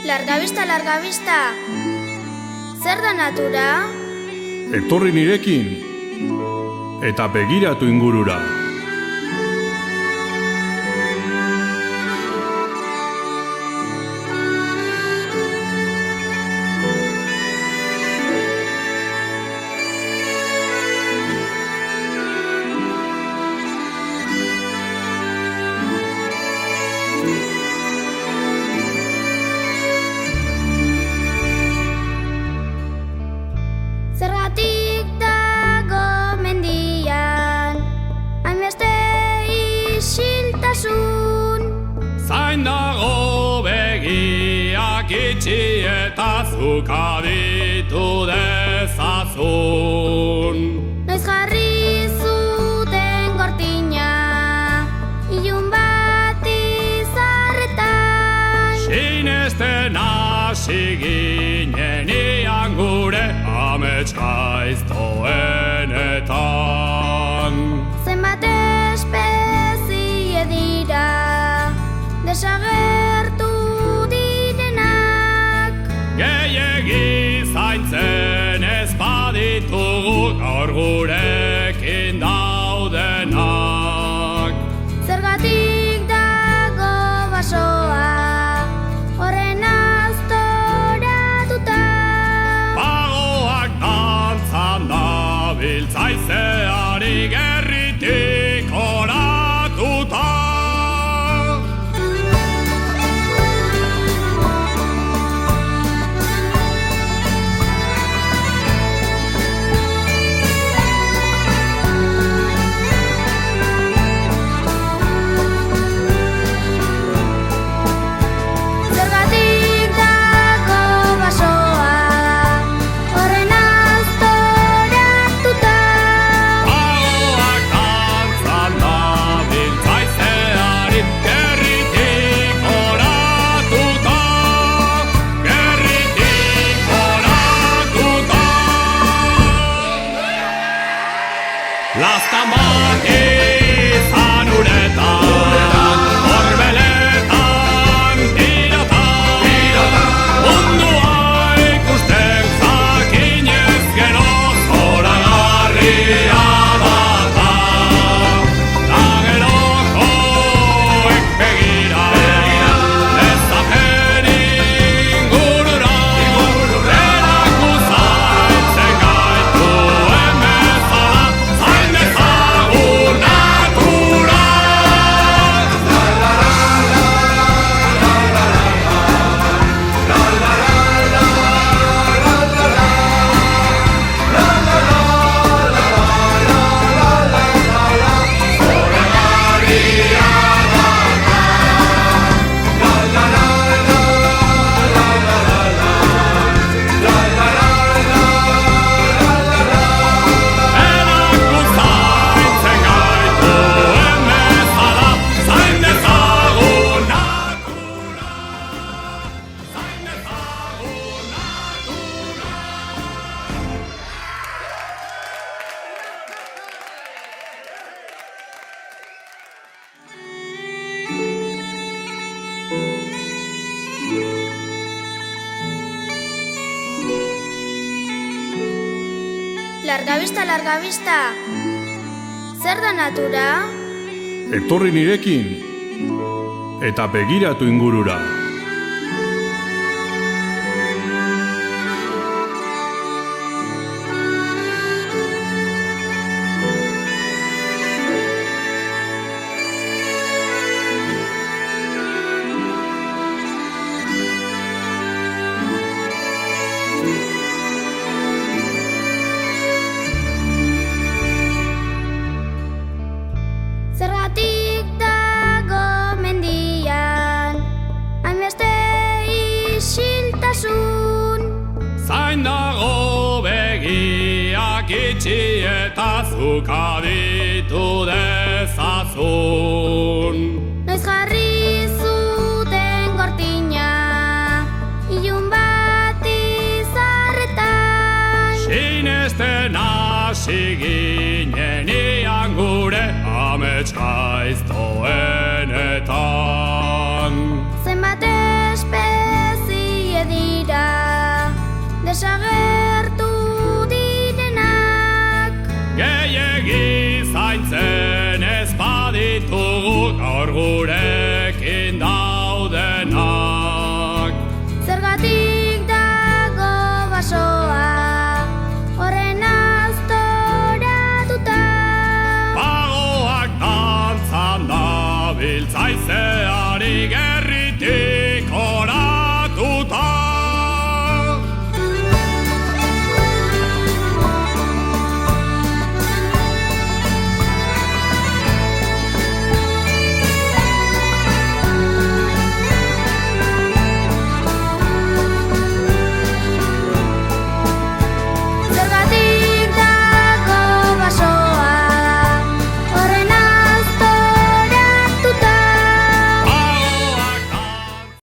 Larga vista, larga vista. Zer da natura? Etorri nirekin eta begiratu ingurura. Zergatik dago mendian hainbeste isiltasun? Zain dago begiak itxi eta zuk aditu dezazun. Noiz jarri zuten gortina ilun bat izarretan. Sinesten hasi ginen ian gure amets gaiztoenetan. Zenbat espezie dira desagertu direnak. Gehiegi zaintzen ez baditugu gaur gurekin daudenak. Zergatik dago basoa horren aztoratuta? Pagoak dantzan dabiltzaizeari gerritik oratuta. Zergatik dago basoa horren aztoratuta? Pagoak dantzan dabiltzaizeari gerritik oratuta. Gerritik oratuta. Lastamak izan uretan, horbeletan tiratan. Mundua ikusten jakinez gero zoragarria data. Da gerokoek begira dezaten ingurura. Erakuzaintzen gaituen bezala zain dezagun natura. Erakuzaintzen gaituen bezala zain dezagun natura. Zain dezagun natura. Larga vista, larga vista. Zer da natura? Etorri nirekin eta begiratu ingurura. Zergatik dago mendian hainbeste isiltasun? Zain dago begiak itxi eta zuk aditu dezazun. Noiz jarri zuten gortina ilun bat izarretan. Sinesten hasi ginen ian gure amets gaiztoenetan. Zenbat espezie desagertu